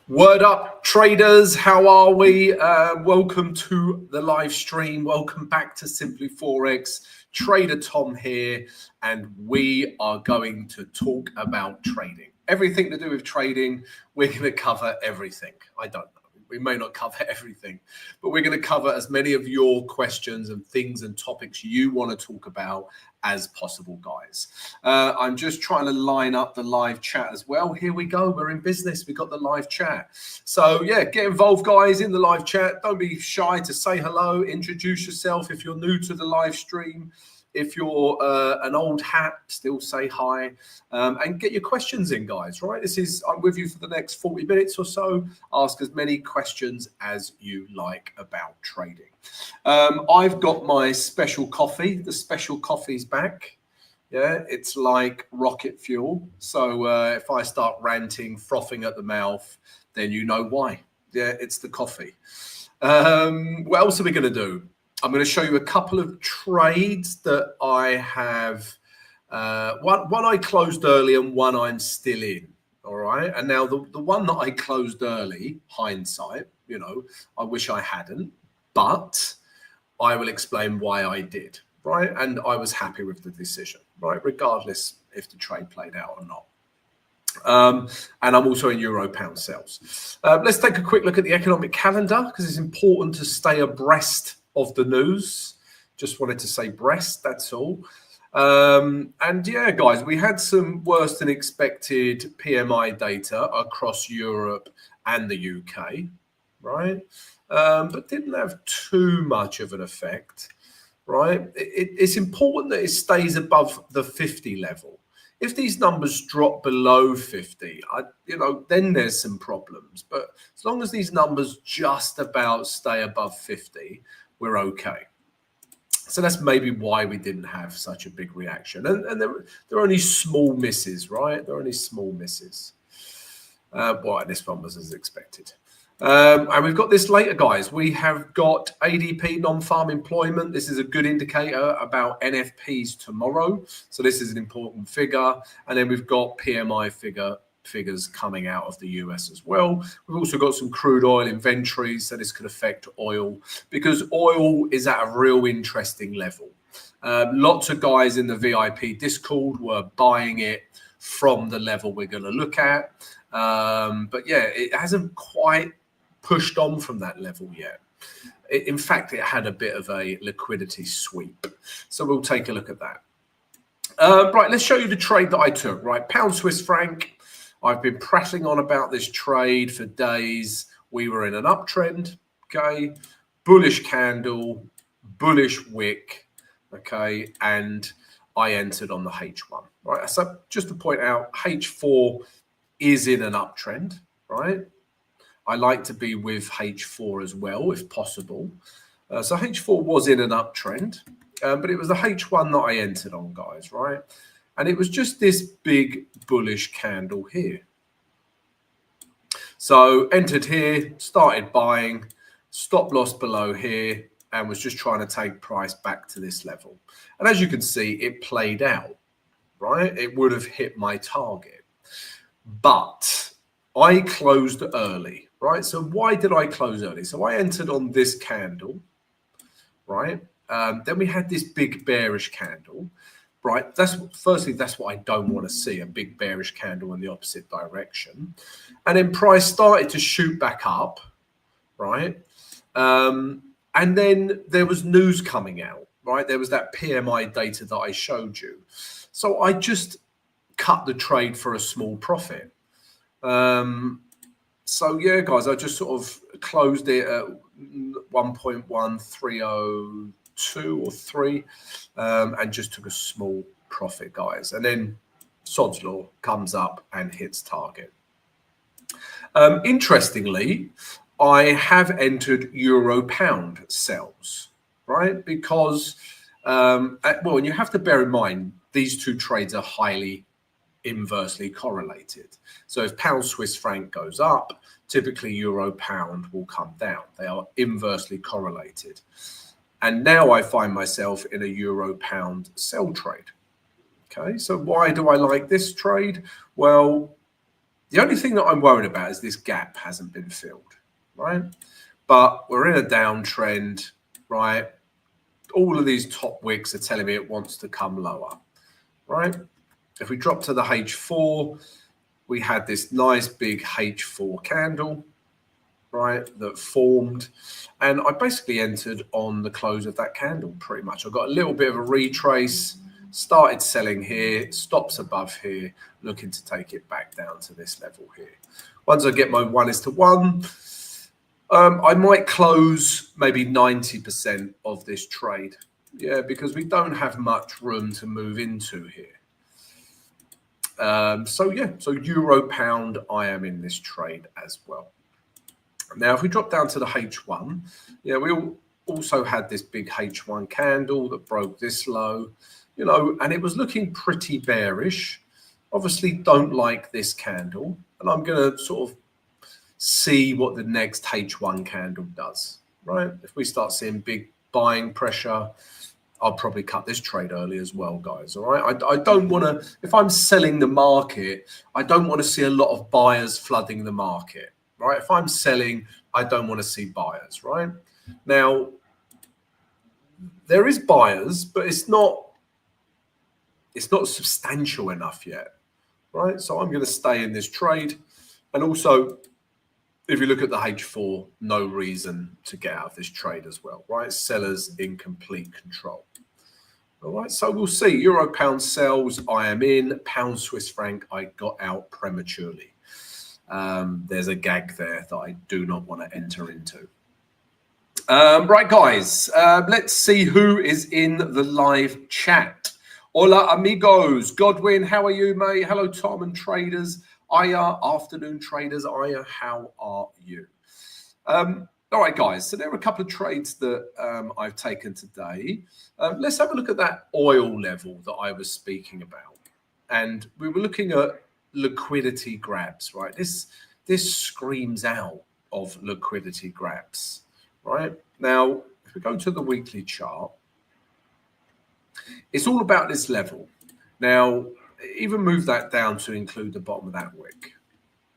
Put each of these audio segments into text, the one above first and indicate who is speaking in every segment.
Speaker 1: Word up, traders. How are we? Welcome to the live stream. Welcome back to Simply Forex. Trader Tom here, and we are going to talk about trading. Everything to do with trading, we're going to cover everything. I don't know. We may not cover everything, but we're going to cover as many of your questions and things and topics you want to talk about as possible, guys. I'm just trying to line up the live chat as well. Here we go. We're in business. We've got the live chat. So yeah, get involved, guys, in the live chat. Don't be shy to say hello. Introduce yourself if you're new to the live stream. If you're an old hat, still say hi, and get your questions in, guys, right? I'm with you for the next 40 minutes or so. Ask as many questions as you like about trading. I've got my special coffee. The special coffee's back. Yeah, it's like rocket fuel. So if I start ranting, frothing at the mouth, then you know why. Yeah, it's the coffee. What else are we going to do? I'm going to show you a couple of trades that I have. One I closed early and one I'm still in. All right. And now the one that I closed early, hindsight, I wish I hadn't, but I will explain why I did. Right. And I was happy with the decision, right? Regardless if the trade played out or not. And I'm also in euro pound sales. Let's take a quick look at the economic calendar because it's important to stay abreast of the news. Just wanted to say breast, that's all. And yeah, guys, we had some worse than expected PMI data across Europe and the UK, right? But didn't have too much of an effect, right? It's important that it stays above the 50 level. If these numbers drop below 50, then there's some problems. But as long as these numbers just about stay above 50, we're okay. So that's maybe why we didn't have such a big reaction. And there are only small misses, right? There are only small misses. Well, this one was as expected. And we've got this later, guys. We have got ADP, non-farm employment. This is a good indicator about NFPs tomorrow. So this is an important figure. And then we've got PMI figures coming out of the US as well. We've also got some crude oil inventories, so this could affect oil because oil is at a real interesting level. Lots of guys in the VIP Discord were buying it from the level we're going to look at. But yeah, it hasn't quite pushed on from that level yet. In fact, it had a bit of a liquidity sweep. So we'll take a look at that. Right, let's show you the trade that I took, right? Pound Swiss franc. I've been prattling on about this trade for days. We were in an uptrend, okay? Bullish candle, bullish wick, okay? And I entered on the H1, right? So just to point out, H4 is in an uptrend, right? I like to be with H4 as well, if possible. So H4 was in an uptrend, but it was the H1 that I entered on, guys, right? And it was just this big bullish candle here. So entered here, started buying, stop loss below here, and was just trying to take price back to this level. And as you can see, it played out, right? It would have hit my target. But I closed early, right? So why did I close early? So I entered on this candle, right? Then we had this big bearish candle. Right, that's what I don't want to see, a big bearish candle in the opposite direction. And then price started to shoot back up, right? And then there was news coming out, right? There was that PMI data that I showed you. So I just cut the trade for a small profit. So yeah, guys, I just sort of closed it at 1.1302 or 3 and just took a small profit, guys. And then Sod's Law comes up and hits target. Interestingly, I have entered euro pound sells, right? Because, well, and you have to bear in mind, these two trades are highly inversely correlated. So if pound Swiss franc goes up, typically euro pound will come down. They are inversely correlated. And now I find myself in a euro pound sell trade. Okay, so why do I like this trade? Well, the only thing that I'm worried about is this gap hasn't been filled, right? But we're in a downtrend, right? All of these top wicks are telling me it wants to come lower, right? If we drop to the H4, we had this nice big H4 candle, right, that formed. And I basically entered on the close of that candle pretty much. I got a little bit of a retrace, started selling here, stops above here, looking to take it back down to this level here. Once I get my 1:1, I might close maybe 90% of this trade. Yeah, because we don't have much room to move into here. So euro pound, I am in this trade as well. Now, if we drop down to the H1, yeah, we also had this big H1 candle that broke this low, you know, and it was looking pretty bearish. Obviously, don't like this candle, and I'm going to sort of see what the next H1 candle does, right? If we start seeing big buying pressure, I'll probably cut this trade early as well, guys. All right. I don't want to, if I'm selling the market, I don't want to see a lot of buyers flooding the market, right? If I'm selling, I don't want to see buyers, right? Now, there is buyers, but it's not substantial enough yet, right? So I'm going to stay in this trade. And also, if you look at the H4, no reason to get out of this trade as well, right? Sellers in complete control. All right, so we'll see. Euro pound sells, I am in. Pound Swiss franc, I got out prematurely. There's a gag there that I do not want to enter into. Right, guys, let's see who is in the live chat. Hola, amigos. Godwin, how are you, mate? Hello, Tom and traders. Aya, afternoon traders. Aya, how are you? All right, guys. So there are a couple of trades that I've taken today. Let's have a look at that oil level that I was speaking about. And we were looking at liquidity grabs, right? This screams out of liquidity grabs, right? Now, if we go to the weekly chart, it's all about this level. Now, even move that down to include the bottom of that wick,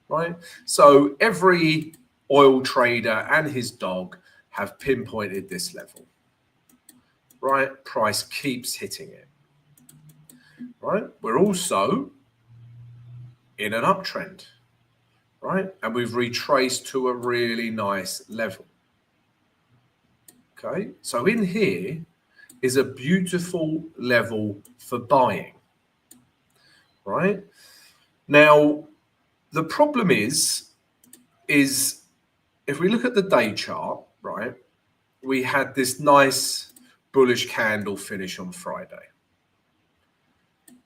Speaker 1: right? So every oil trader and his dog have pinpointed this level, right? Price keeps hitting it, right? We're also in an uptrend, right? And we've retraced to a really nice level. Okay, so in here is a beautiful level for buying, right? Now, the problem is if we look at the day chart, right, we had this nice bullish candle finish on Friday.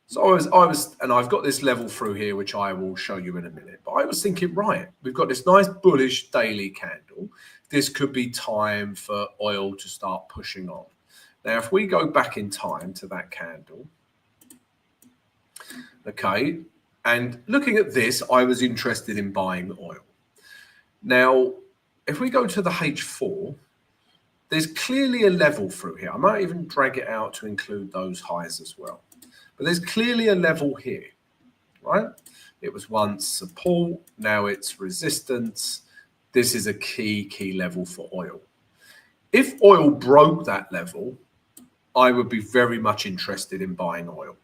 Speaker 1: So I was, and I've got this level through here, which I will show you in a minute, but I was thinking, right, we've got this nice bullish daily candle. This could be time for oil to start pushing on. Now, if we go back in time to that candle, okay, and looking at this, I was interested in buying oil. Now, if we go to the H4, there's clearly a level through here. I might even drag it out to include those highs as well. But there's clearly a level here, right? It was once support, now it's resistance. This is a key level for oil. If oil broke that level, I would be very much interested in buying oil,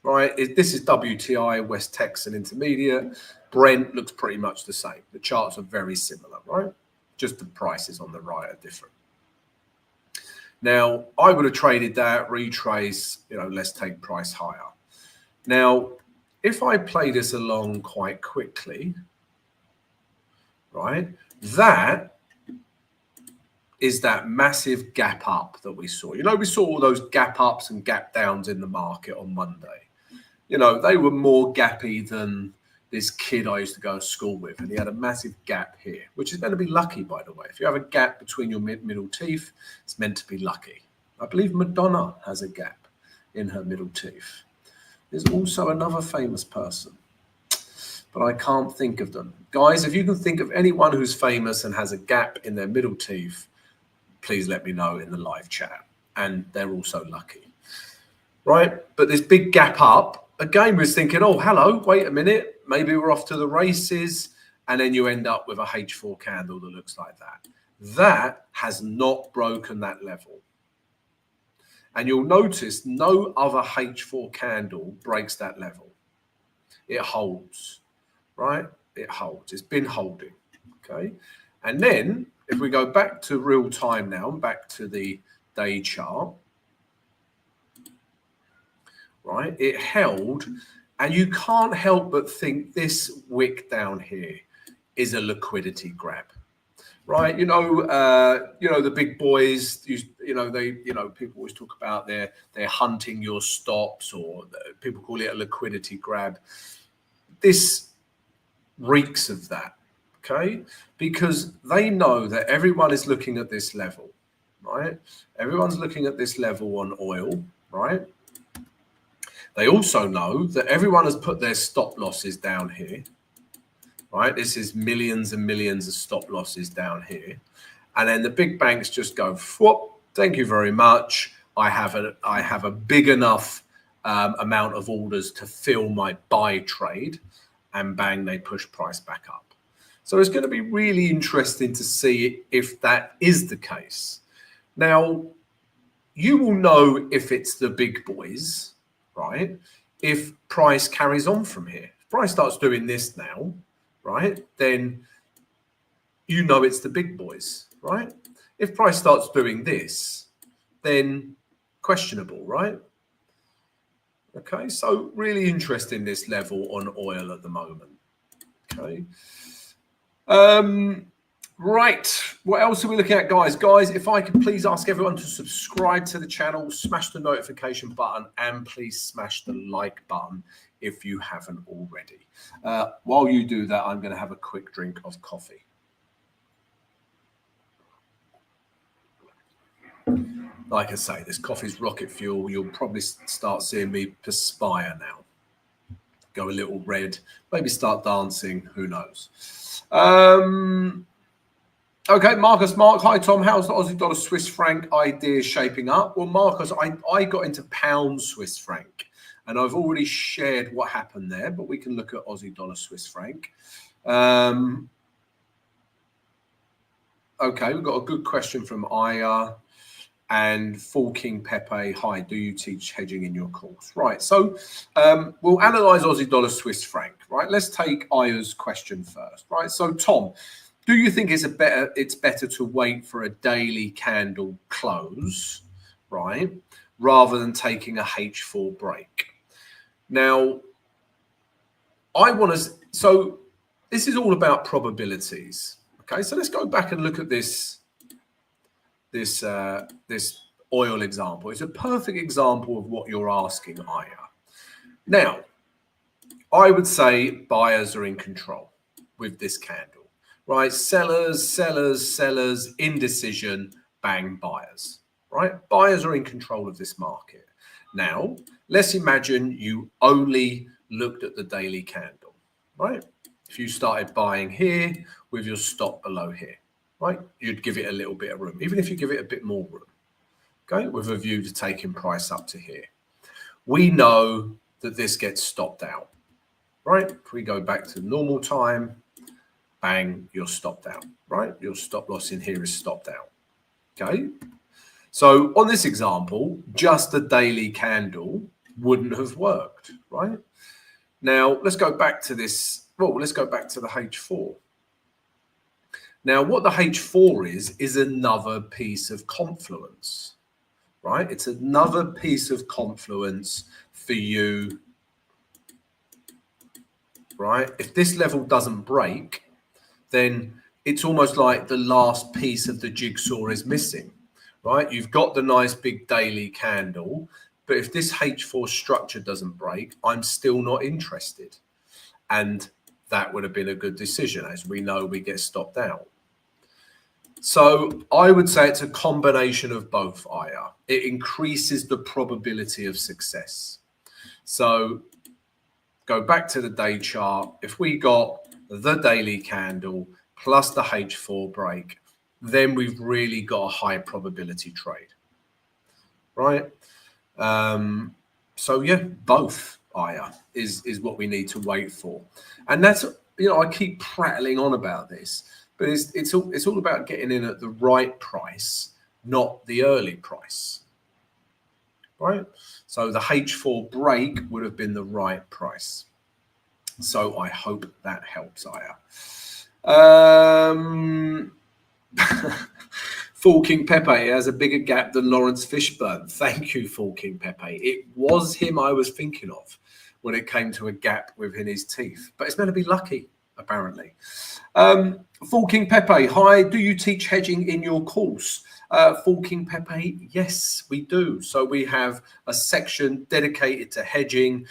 Speaker 1: right? This is WTI, West Texas Intermediate. Brent looks pretty much the same. The charts are very similar, right? Just the prices on the right are different. Now, I would have traded that, retrace, you know, let's take price higher. Now, if I play this along quite quickly, right, that is that massive gap up that we saw. You know, we saw all those gap ups and gap downs in the market on Monday. You know, they were more gappy than this kid I used to go to school with, and he had a massive gap here, which is going to be lucky, by the way. If you have a gap between your middle teeth, it's meant to be lucky. I believe Madonna has a gap in her middle teeth. There's also another famous person, but I can't think of them. Guys, if you can think of anyone who's famous and has a gap in their middle teeth, please let me know in the live chat. And they're also lucky. right? But this big gap up, again, we're thinking, oh, hello, wait a minute, maybe we're off to the races, and then you end up with a H4 candle that looks like that. That has not broken that level. And you'll notice no other H4 candle breaks that level. It holds, right? It holds. It's been holding, okay? And then if we go back to real time now, back to the day chart, right? It held, and you can't help but think this wick down here is a liquidity grab, right? You know the big boys. People always talk about they're hunting your stops, or people call it a liquidity grab. This reeks of that, okay? Because they know that everyone is looking at this level, right? Everyone's looking at this level on oil, right? They also know that everyone has put their stop losses down here, right? This is millions and millions of stop losses down here. And then the big banks just go, whoop, thank you very much. I have a big enough amount of orders to fill my buy trade, and bang, they push price back up. So it's going to be really interesting to see if that is the case. Now, you will know if it's the big boys, right? If price carries on from here. If price starts doing this now, right, then you know it's the big boys, right? If price starts doing this, then questionable, right? Okay, so really interesting, this level on oil at the moment. Okay. Right, what else are we looking at, guys? If I could please ask everyone to subscribe to the channel, smash the notification button, and please smash the like button if you haven't already. While you do that, I'm going to have a quick drink of coffee. Like I say, this coffee's rocket fuel. You'll probably start seeing me perspire now. Go a little red, maybe start dancing, who knows. Okay, Marcus Mark. Hi, Tom. How's the Aussie dollar Swiss franc idea shaping up? Well, Marcus, I got into pound Swiss franc, and I've already shared what happened there, but we can look at Aussie dollar Swiss franc. Okay, we've got a good question from Aya. And Full King Pepe, hi, do you teach hedging in your course? Right, so we'll analyze Aussie dollar Swiss franc, right? Let's take Aya's question first, right? So Tom, do you think it's better to wait for a daily candle close, right, rather than taking a H4 break? Now, so this is all about probabilities, okay? So let's go back and look at this oil example. It's a perfect example of what you're asking, Aya. Now, I would say buyers are in control with this candle, right? Sellers, indecision, bang, buyers, right? Buyers are in control of this market. Now, let's imagine you only looked at the daily candle, right? If you started buying here with your stop below here, right, you'd give it a little bit of room, even if you give it a bit more room, okay, with a view to taking price up to here. We know that this gets stopped out, right? If we go back to normal time, bang, you're stopped out, right? Your stop loss in here is stopped out, okay? So on this example, just the daily candle wouldn't have worked, right? Now, let's go back to this. Well, let's go back to the H4. Now, what the H4 is another piece of confluence, right? It's another piece of confluence for you, right? If this level doesn't break, then it's almost like the last piece of the jigsaw is missing, right? You've got the nice big daily candle, but if this H4 structure doesn't break, I'm still not interested. And that would have been a good decision. As we know, we get stopped out. So I would say it's a combination of both, Aya. It increases the probability of success. So go back to the day chart. If we got the daily candle plus the H4 break, then we've really got a high probability trade, right? So yeah, both Aya is what we need to wait for, and that's, you know, I keep prattling on about this, but it's all about getting in at the right price, not the early price, right? So the H4 break would have been the right price. So I hope that helps, Aya. Full King Pepe has a bigger gap than Lawrence Fishburne. Thank you, Full King Pepe. It was him I was thinking of when it came to a gap within his teeth. But it's meant to be lucky, apparently. Full King Pepe, hi. Do you teach hedging in your course? Full King Pepe, yes, we do. So we have a section dedicated to hedging.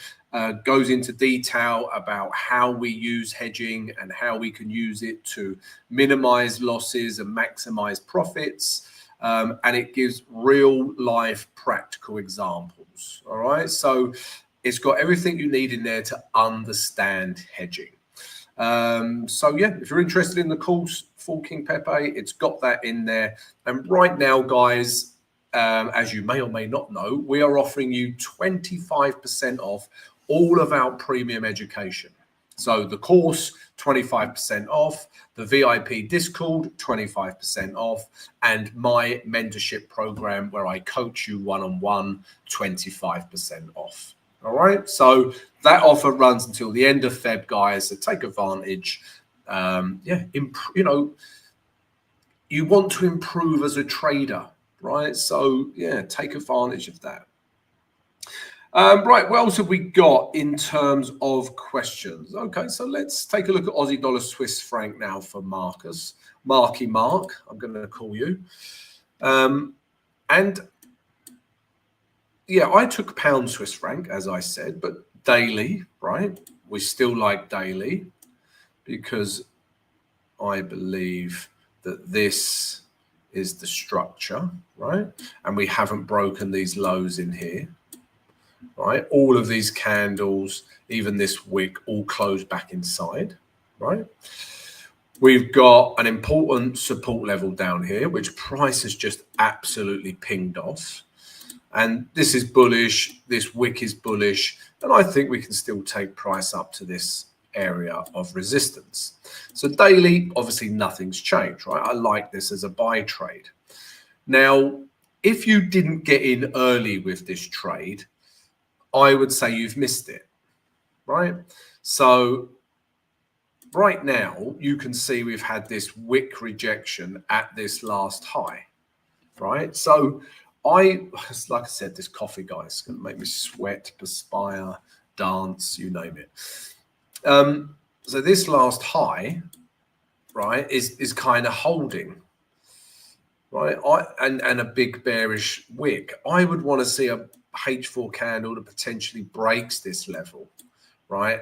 Speaker 1: Goes into detail about how we use hedging and how we can use it to minimize losses and maximize profits. And it gives real life practical examples. All right. So it's got everything you need in there to understand hedging. So yeah, if you're interested in the course, Full King Pepe, it's got that in there. And right now, guys, as you may or may not know, we are offering you 25% off all of our premium education. So the course, 25% off, the VIP Discord, 25% off, and my mentorship program where I coach you one-on-one, 25% off. All right. So that offer runs until the end of Feb, guys. So take advantage. Yeah, you know, you want to improve as a trader, right? So yeah, take advantage of that. Right, what else have we got in terms of questions? Okay, so let's take a look at Aussie dollar Swiss franc now for Marcus. Marky Mark, I'm going to call you. And yeah, I took pound Swiss franc, as I said, but daily, right? We still like daily because I believe that this is the structure, right? And we haven't broken these lows in here. Right, all of these candles, even this wick, all close back inside, right? We've got an important support level down here, which price has just absolutely pinged off. And this is bullish, this wick is bullish, and I think we can still take price up to this area of resistance. So daily, obviously nothing's changed, right? I like this as a buy trade. Now, if you didn't get in early with this trade, I would say you've missed it, right? So right now, you can see we've had this wick rejection at this last high, right? So like I said, this coffee guy is going to make me sweat, perspire, dance, you name it. So this last high, right, is kind of holding, right? And a big bearish wick. I would want to see a H4 candle that potentially breaks this level, right?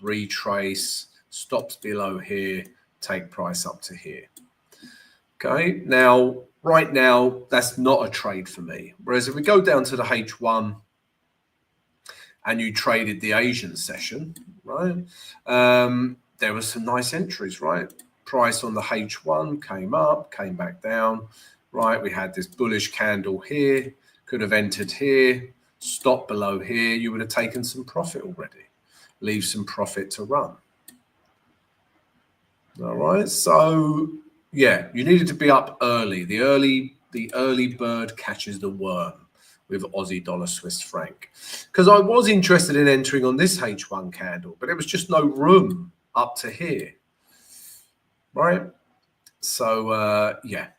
Speaker 1: Retrace, stops below here, take price up to here. Okay, now, right now, that's not a trade for me. Whereas if we go down to the H1 and you traded the Asian session, right? There were some nice entries, right? Price on the H1 came up, came back down, right? We had this bullish candle here, could have entered here, stopped below here. You would have taken some profit already. Leave some profit to run. All right. So yeah, you needed to be up early. The early bird catches the worm with Aussie dollar Swiss franc. Because I was interested in entering on this H1 candle, but there was just no room up to here. Right. So yeah.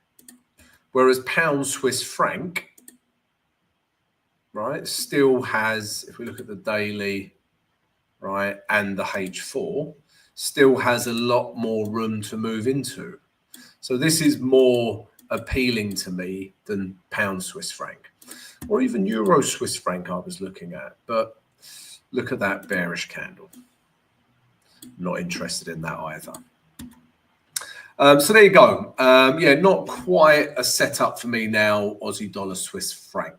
Speaker 1: Whereas pound Swiss franc, right, still has, if we look at the daily, right, and the H4, still has a lot more room to move into. So this is more appealing to me than pound Swiss franc, or even euro Swiss franc I was looking at. But look at that bearish candle. Not interested in that either. So there you go. Yeah, not quite a setup for me now, Aussie dollar Swiss franc.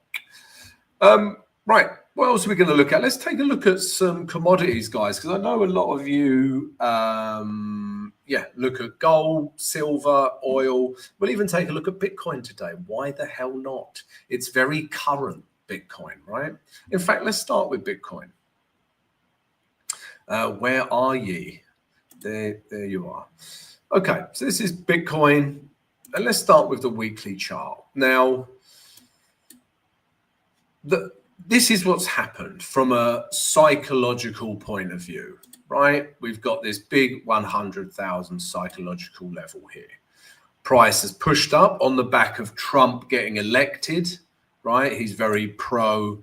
Speaker 1: Right, what else are we going to look at? Let's take a look at some commodities, guys, because I know a lot of you, yeah, look at gold, silver, oil. We'll even take a look at Bitcoin today. Why the hell not? It's very current, Bitcoin, right? In fact, let's start with Bitcoin. Where are ye? There you are. Okay, so this is Bitcoin, and let's start with the weekly chart. Now, this is what's happened from a psychological point of view, right? We've got this big 100,000 psychological level here. Price has pushed up on the back of Trump getting elected, right? He's very pro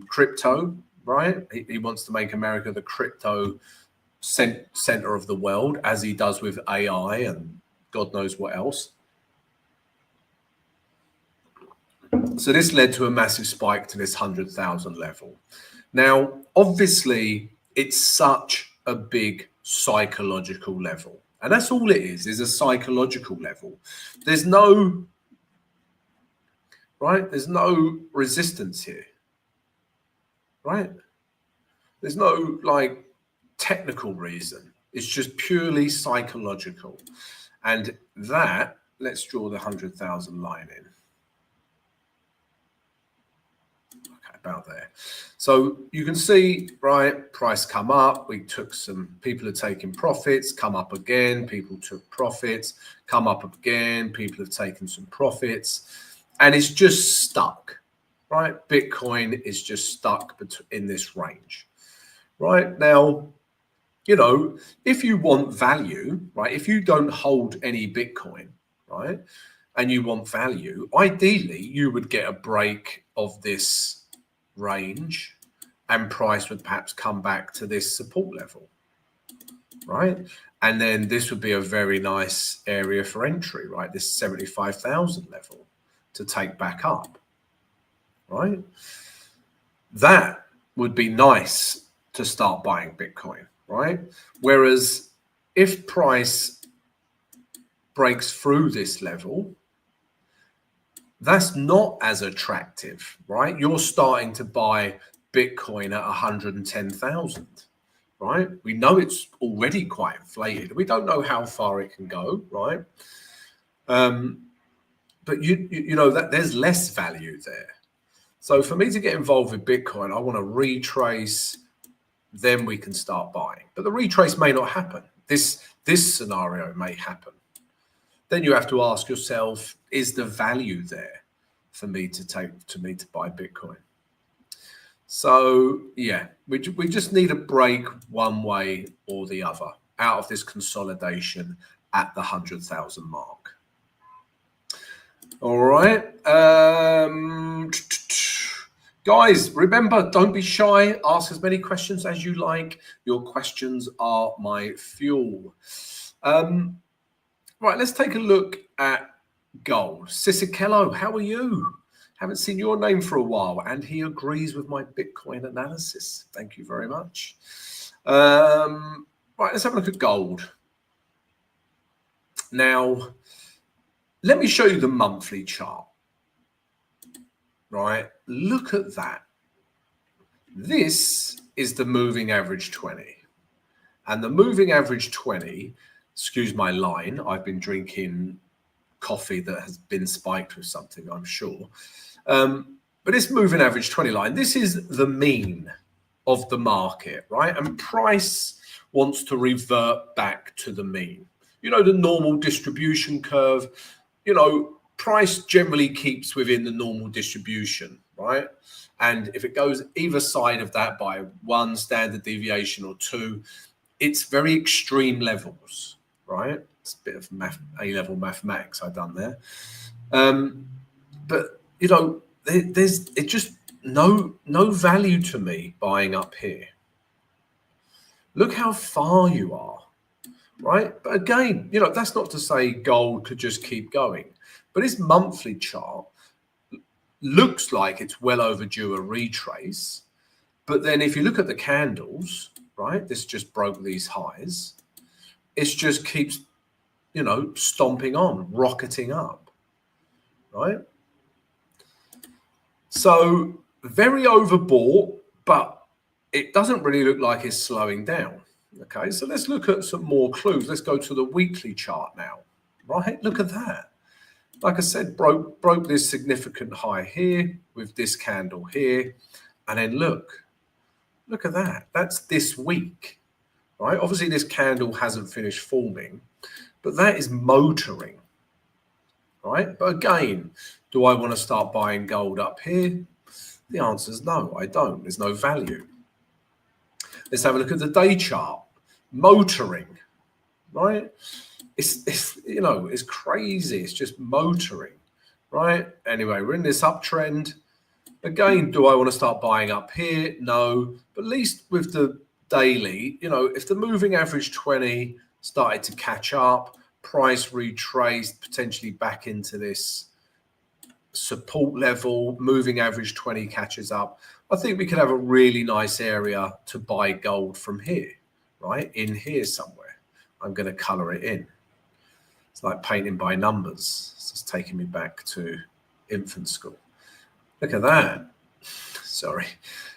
Speaker 1: crypto, right? He wants to make America the crypto center of the world, as he does with AI and God knows what else. So this led to a massive spike to this 100,000 level. Now, obviously, it's such a big psychological level. And that's all it is a psychological level. There's no, right? There's no resistance here, right? There's no like technical reason. It's just purely psychological. And that, let's draw the 100,000 line in. About there. So you can see, right, price come up. We took some, people are taking profits, come up again. People took profits, come up again. People have taken some profits, and it's just stuck, right? Bitcoin is just stuck in this range, right? Now, you know, if you want value, right, if you don't hold any Bitcoin, right, and you want value, ideally you would get a break of this range and price would perhaps come back to this support level, right? And then this would be a very nice area for entry, right? This 75,000 level to take back up, right? That would be nice to start buying Bitcoin, right? Whereas if price breaks through this level, that's not as attractive, right? You're starting to buy Bitcoin at 110,000, right? We know it's already quite inflated. We don't know how far it can go, right? But you know that there's less value there. So for me to get involved with Bitcoin, I want to retrace, then we can start buying. But the retrace may not happen. This scenario may happen. Then you have to ask yourself, is the value there for me to buy Bitcoin? So yeah, we just need a break one way or the other out of this consolidation at the 100,000 mark. All right. Guys, remember, don't be shy. Ask as many questions as you like. Your questions are my fuel. Right, let's take a look at gold. Cicchello, how are you? Haven't seen your name for a while, and he agrees with my Bitcoin analysis. Thank you very much. Right, let's have a look at gold. Now, let me show you the monthly chart. Right, look at that. This is the moving average 20. And the moving average 20, excuse my line, I've been drinking coffee that has been spiked with something, I'm sure. But this moving average 20 line, this is the mean of the market, right? And price wants to revert back to the mean. You know, the normal distribution curve, you know, price generally keeps within the normal distribution, right? And if it goes either side of that by 1 standard deviation or 2, it's very extreme levels, right? It's a bit of A-level mathematics I've done there. But, you know, there's just no value to me buying up here. Look how far you are, right? But again, you know, that's not to say gold could just keep going. But this monthly chart looks like it's well overdue a retrace. But then if you look at the candles, right, this just broke these highs. It just keeps, you know, stomping on, rocketing up, right? So very overbought, but it doesn't really look like it's slowing down. Okay, so let's look at some more clues. Let's go to the weekly chart now, right? Look at that. like I said, broke this significant high here with this candle here. And then look at that. That's this week, right? Obviously, this candle hasn't finished forming, but that is motoring, right? But again, do I want to start buying gold up here? The answer is no, I don't. There's no value. Let's have a look at the day chart. Motoring, right? It's you know, it's crazy. It's just motoring, right? Anyway, we're in this uptrend. Again, do I want to start buying up here? No, but at least with the daily, you know, if the moving average 20 started to catch up, price retraced potentially back into this support level, moving average 20 catches up, I think we could have a really nice area to buy gold from here, right? In here somewhere. I'm going to color it in. It's like painting by numbers. It's just taking me back to infant school. Look at that. Sorry,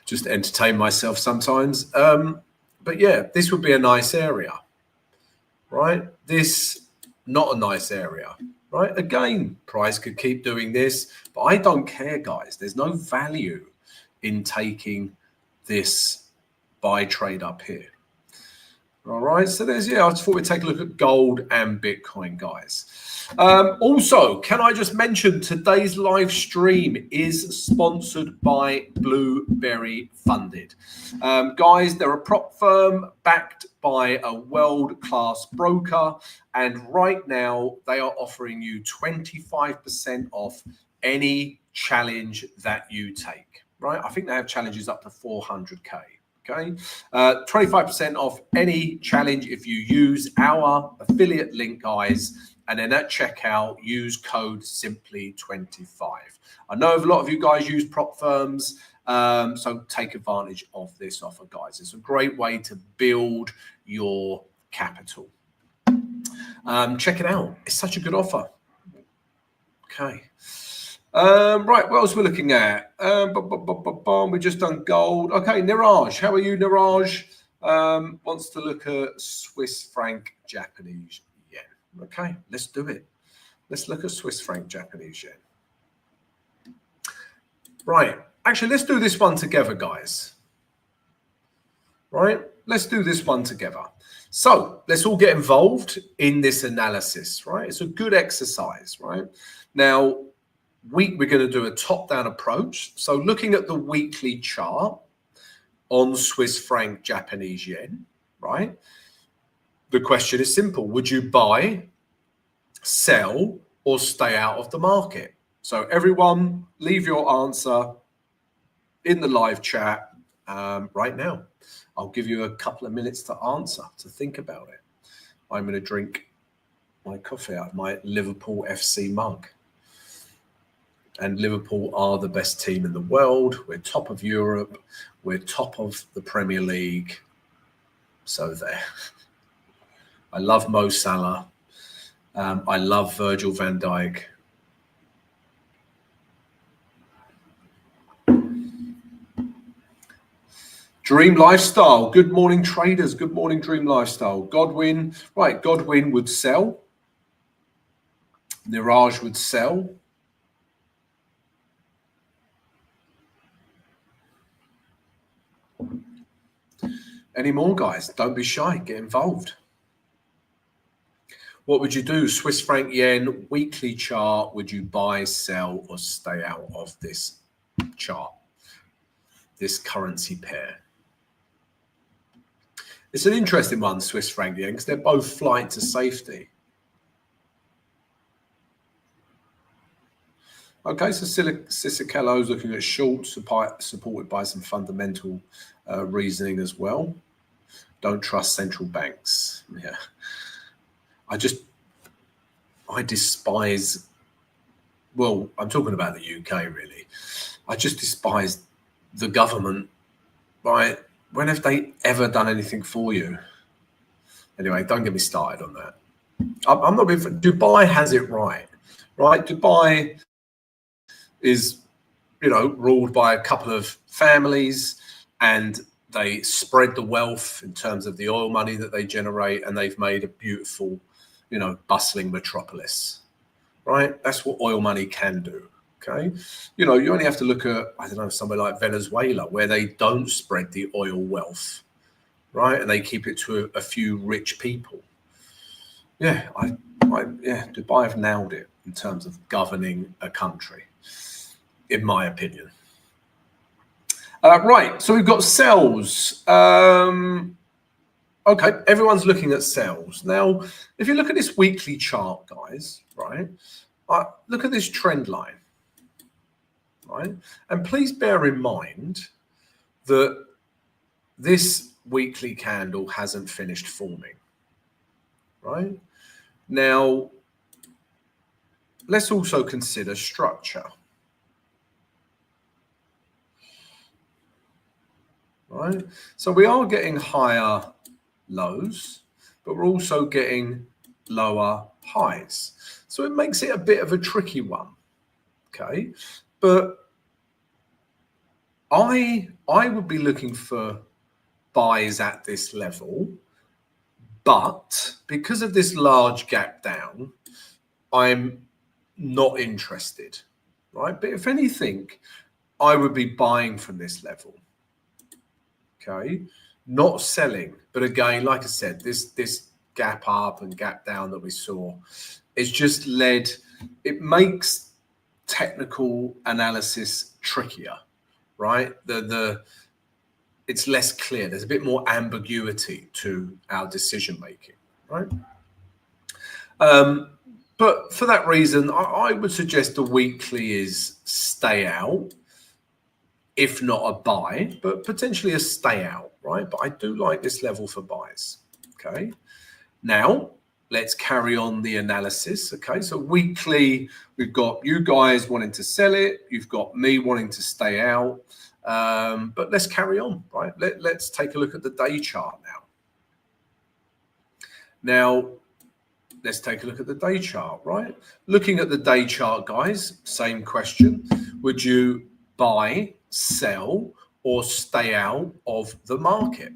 Speaker 1: just entertain myself sometimes. But yeah, this would be a nice area, right? This, not a nice area, right? Again, price could keep doing this, but I don't care, guys. There's no value in taking this buy trade up here. All right, so there's, yeah, I just thought we'd take a look at gold and Bitcoin, guys. Also, can I just mention today's live stream is sponsored by Blueberry Funded. Guys, they're a prop firm backed by a world-class broker, and right now they are offering you 25% off any challenge that you take, right? I think they have challenges up to 400K. Okay, 25% off any challenge if you use our affiliate link, guys, and then at checkout use code simply25. I know a lot of you guys use prop firms, so take advantage of this offer, guys. It's a great way to build your capital. Check it out. It's such a good offer. Okay. Right, what else we're looking at? We just done gold. Okay, Niraj, how are you, Niraj? Wants to look at Swiss franc Japanese yen. Okay, let's do it. Let's look at Swiss franc Japanese yen. Right, actually, let's do this one together, guys. Right, let's do this one together. So let's all get involved in this analysis, right? It's a good exercise, right? Now, we're going to do a top-down approach. So looking at the weekly chart on Swiss franc Japanese yen, right? The question is simple. Would you buy, sell, or stay out of the market? So everyone, leave your answer in the live chat right now. I'll give you a couple of minutes to answer, to think about it. I'm going to drink my coffee out of my Liverpool FC mug. And Liverpool are the best team in the world. We're top of Europe. We're top of the Premier League. So there. I love Mo Salah. I love Virgil van Dijk. Dream Lifestyle. Good morning, traders. Good morning, Dream Lifestyle. Godwin. Right, Godwin would sell. Niraj would sell. Any more, guys? Don't be shy. Get involved. What would you do? Swiss franc yen weekly chart. Would you buy, sell, or stay out of this chart? This currency pair. It's an interesting one, Swiss franc yen, because they're both flight to safety. Okay, so Sisicello is looking at short, supported by some fundamental reasoning as well. Don't trust central banks. Yeah. I despise, well, I'm talking about the UK really. I just despise the government, right? When have they ever done anything for you? Anyway, don't get me started on that. I'm not being, Dubai has it right? Dubai is, you know, ruled by a couple of families, and they spread the wealth in terms of the oil money that they generate, and they've made a beautiful, you know, bustling metropolis, right? That's what oil money can do. Okay, you know, you only have to look at, I don't know, somewhere like Venezuela, where they don't spread the oil wealth, right? And they keep it to a few rich people. Yeah, yeah, Dubai have nailed it in terms of governing a country, in my opinion. Right, so we've got sales. Okay, everyone's looking at sales. Now, if you look at this weekly chart, guys, right, look at this trend line, right? And please bear in mind that this weekly candle hasn't finished forming, right? Now, let's also consider structure, right? So we are getting higher lows, but we're also getting lower highs. So it makes it a bit of a tricky one, okay? But I would be looking for buys at this level, but because of this large gap down, I'm not interested, right? But if anything, I would be buying from this level, okay? Not selling. But again, like I said, this gap up and gap down that we saw is just led, it makes technical analysis trickier, right? It's less clear. There's a bit more ambiguity to our decision making, right? But for that reason, I would suggest the weekly is stay out, if not a buy, but potentially a stay out, right? But I do like this level for buys, okay? Now, let's carry on the analysis, okay? So weekly, we've got you guys wanting to sell it. You've got me wanting to stay out. But let's carry on, right? Let's take a look at the day chart now. Now, let's take a look at the day chart, right? Looking at the day chart, guys, same question. Would you buy, sell, or stay out of the market?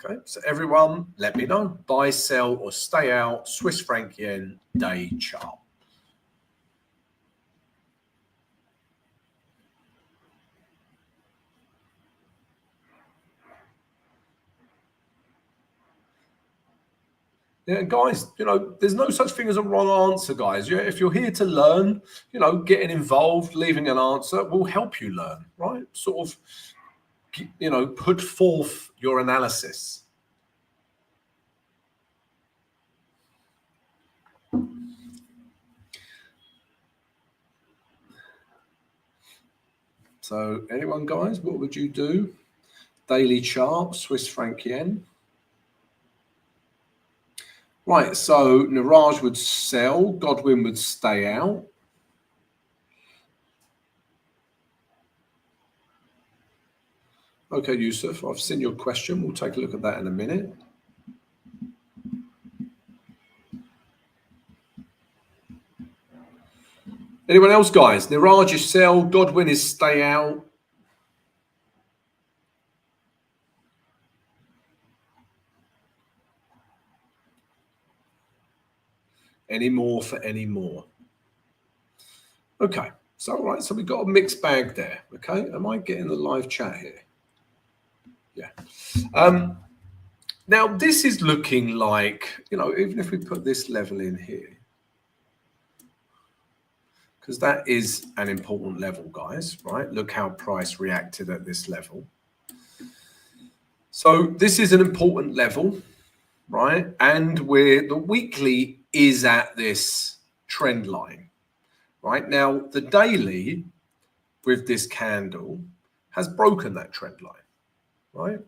Speaker 1: Okay, so everyone, let me know. Buy, sell, or stay out, Swiss franc yen day chart. Yeah, guys, you know, there's no such thing as a wrong answer, guys. Yeah, if you're here to learn, you know, getting involved, leaving an answer will help you learn, right? Sort of, you know, put forth your analysis. So anyone, guys, what would you do? Daily chart, Swiss franc yen. Right, so Niraj would sell, Godwin would stay out. Okay, Yusuf, I've seen your question. We'll take a look at that in a minute. Anyone else, guys? Niraj is sell, Godwin is stay out. Any more for any more? Okay, so all right, so we've got a mixed bag there. Okay, am I getting the live chat here? Yeah. Now this is looking like, you know, even if we put this level in here, because that is an important level, guys, right? Look how price reacted at this level. So this is an important level, right? And the weekly is at this trend line, right? Now the daily with this candle has broken that trend line, right?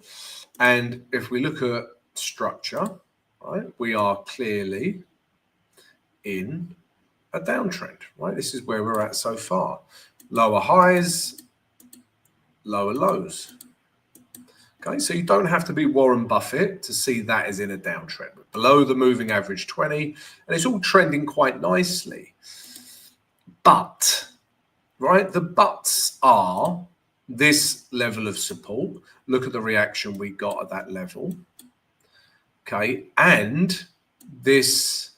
Speaker 1: And if we look at structure, right, we are clearly in a downtrend, right? This is where we're at so far. Lower highs, lower lows. Okay, so you don't have to be Warren Buffett to see that is in a downtrend. Below the moving average 20, and it's all trending quite nicely. But, right, the buts are this level of support. Look at the reaction we got at that level. Okay, and this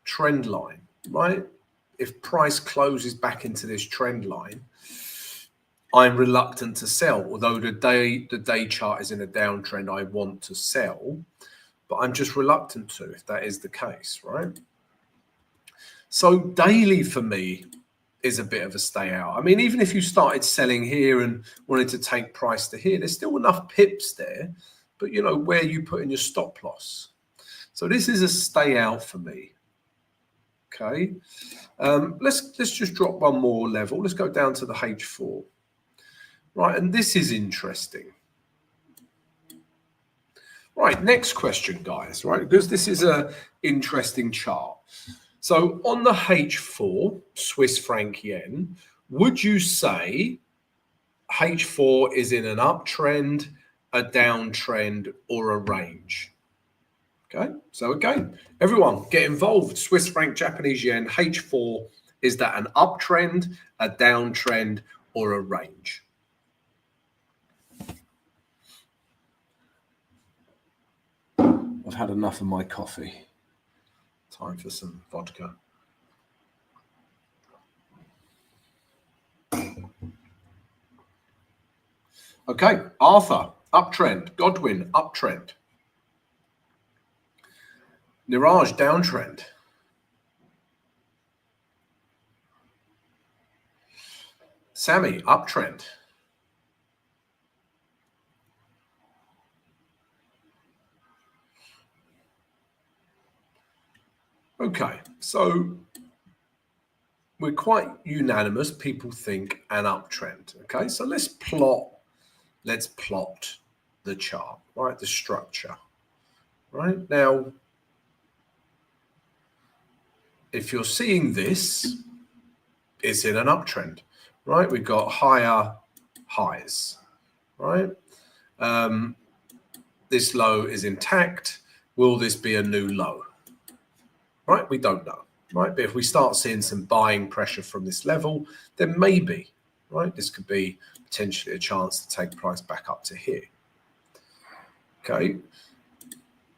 Speaker 1: trend line, right? if price closes back into this trend line, I'm reluctant to sell. Although the day chart is in a downtrend, I want to sell, but I'm just reluctant to if that is the case, right? So daily for me is a bit of a stay out. I mean, even if you started selling here and wanted to take price to here, there's still enough pips there, but you know, where you put in your stop loss. So this is a stay out for me. Okay. Let's just drop one more level. Let's go down to the H4. Right, and this is interesting. Right, next question, guys, right? Because this is a interesting chart. So on the H4, Swiss franc yen, would you say H4 is in an uptrend, a downtrend, or a range? Okay, so again, everyone get involved. Swiss franc, Japanese yen, H4, is that an uptrend, a downtrend, or a range? I've had enough of my coffee. Time for some vodka. Okay, Arthur, uptrend. Godwin, uptrend. Niraj, downtrend. Sammy, uptrend. Okay, so we're quite unanimous. People think an uptrend. Okay, so let's plot the chart, right? The structure, right? Now, if you're seeing this, it's in an uptrend, right? We've got higher highs, right? This low is intact. Will this be a new low? Right? We don't know, right? But if we start seeing some buying pressure from this level, then maybe, right? This could be potentially a chance to take price back up to here. Okay.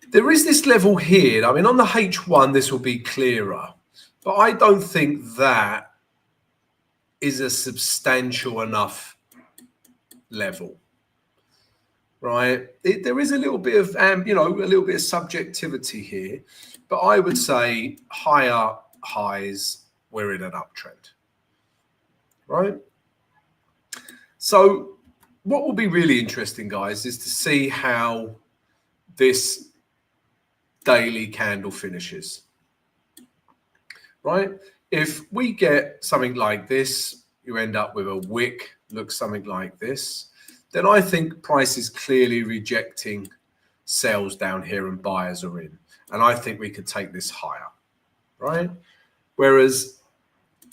Speaker 1: There is this level here. I mean, on the H1, this will be clearer, but I don't think that is a substantial enough level, right? There is a little bit of, a little bit of subjectivity here, but I would say higher highs, we're in an uptrend, right? So what will be really interesting, guys, is to see how this daily candle finishes, right? If we get something like this, you end up with a wick, looks something like this, then I think price is clearly rejecting sales down here and buyers are in. And I think we could take this higher, right? Whereas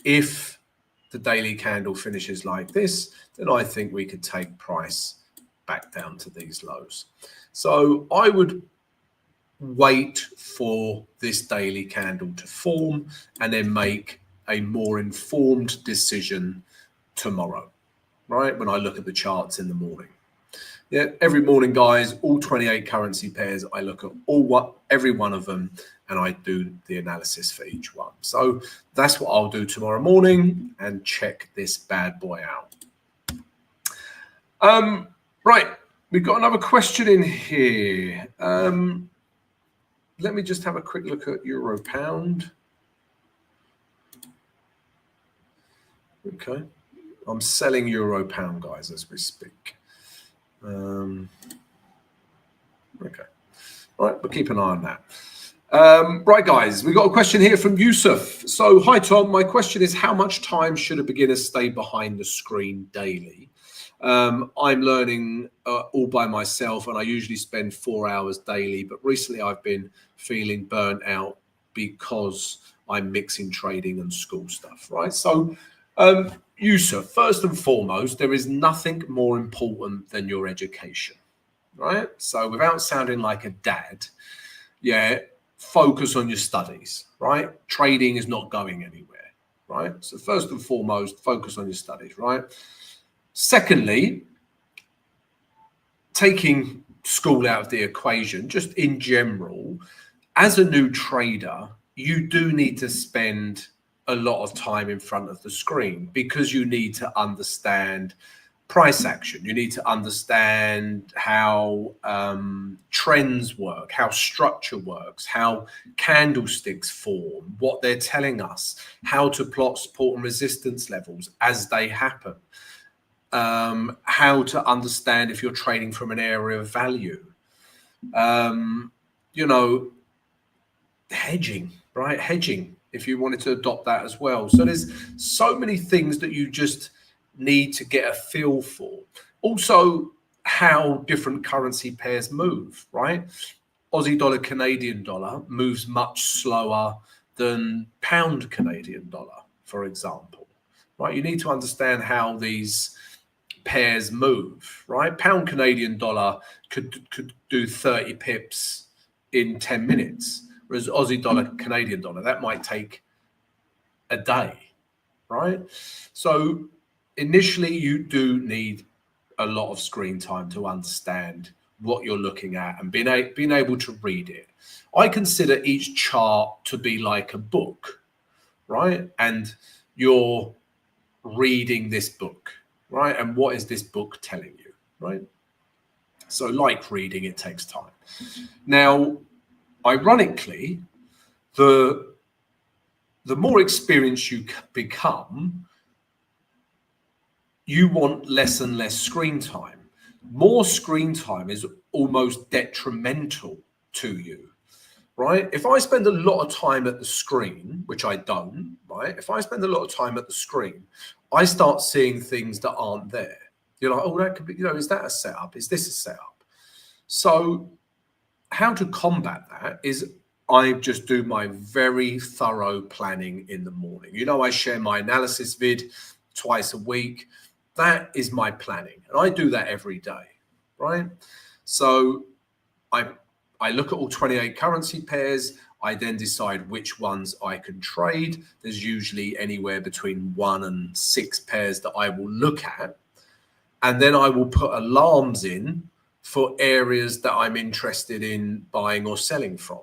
Speaker 1: if the daily candle finishes like this, then I think we could take price back down to these lows. So I would wait for this daily candle to form and then make a more informed decision tomorrow, right? When I look at the charts in the morning. Yeah, every morning, guys, all 28 currency pairs, I look at every one of them, and I do the analysis for each one. So that's what I'll do tomorrow morning and check this bad boy out. Right, we've got another question in here. Let me just have a quick look at Euro Pound. Okay, I'm selling Euro Pound, guys, as we speak. Okay. All right, we'll keep an eye on that. Right, guys, we've got a question here from Yusuf. So, hi, Tom. My question is, how much time should a beginner stay behind the screen daily? I'm learning all by myself, and I usually spend 4 hours daily. But recently, I've been feeling burnt out because I'm mixing trading and school stuff, right? So, Yusuf, first and foremost, there is nothing more important than your education, right? So without sounding like a dad, yeah, focus on your studies, right? Trading is not going anywhere, right? So first and foremost, focus on your studies, right? Secondly, taking school out of the equation, just in general, as a new trader, you do need to spend a lot of time in front of the screen because you need to understand price action. You need to understand how trends work, how structure works, how candlesticks form, what they're telling us, how to plot support and resistance levels as they happen, how to understand if you're trading from an area of value, you know, hedging, right? Hedging, if you wanted to adopt that as well. So there's so many things that you just need to get a feel for. Also, how different currency pairs move, right? Aussie dollar, Canadian dollar moves much slower than pound Canadian dollar, for example, right? You need to understand how these pairs move, right? Pound Canadian dollar could do 30 pips in 10 minutes, whereas Aussie dollar, Canadian dollar, that might take a day, right? So initially, you do need a lot of screen time to understand what you're looking at and being able to read it. I consider each chart to be like a book, right? And you're reading this book, right? And what is this book telling you, right? So like reading, it takes time. Now, ironically, the more experienced you become, you want less and less screen time. More screen time is almost detrimental to you, right? If I spend a lot of time at the screen, which I don't, right? If I spend a lot of time at the screen, I start seeing things that aren't there. You're like, oh, that could be, you know, is that a setup? Is this a setup? So how to combat that is I just do my very thorough planning in the morning. You know, I share my analysis vid twice a week. That is my planning. And I do that every day, right? So I look at all 28 currency pairs. I then decide which ones I can trade. There's usually anywhere between 1 and 6 pairs that I will look at. And then I will put alarms in for areas that I'm interested in buying or selling from.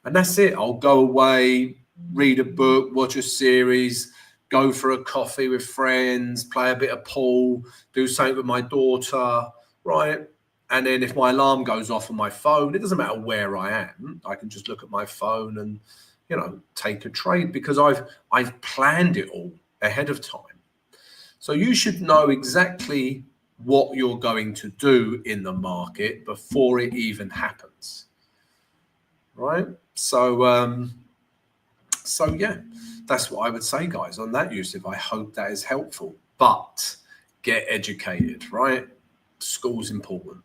Speaker 1: And that's it. I'll go away, read a book, watch a series, go for a coffee with friends, play a bit of pool, do something with my daughter, right? And then if my alarm goes off on my phone, it doesn't matter where I am. I can just look at my phone and, you know, take a trade because I've planned it all ahead of time. So you should know exactly what you're going to do in the market before it even happens, right? So yeah, that's what I would say, guys, on that, Yusuf. I hope that is helpful. But get educated, right? School's important.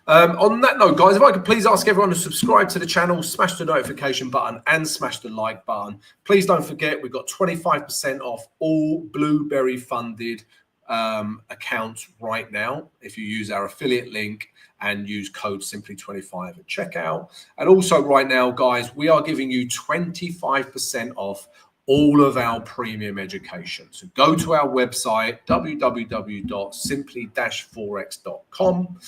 Speaker 1: On that note, guys, if I could please ask everyone to subscribe to the channel, smash the notification button and smash the like button. Please don't forget, we've got 25% off all Blueberry funded accounts right now if you use our affiliate link and use code simply25 at checkout. And also right now, guys, we are giving you 25% off all of our premium education. So go to our website, www.simply-forex.com,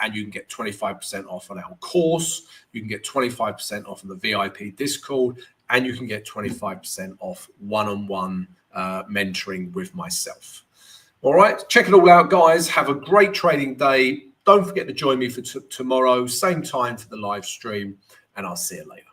Speaker 1: and you can get 25% off on our course. You can get 25% off on the VIP Discord, and you can get 25% off one-on-one mentoring with myself. All right, check it all out, guys. Have a great trading day. Don't forget to join me for tomorrow, same time for the live stream, and I'll see you later.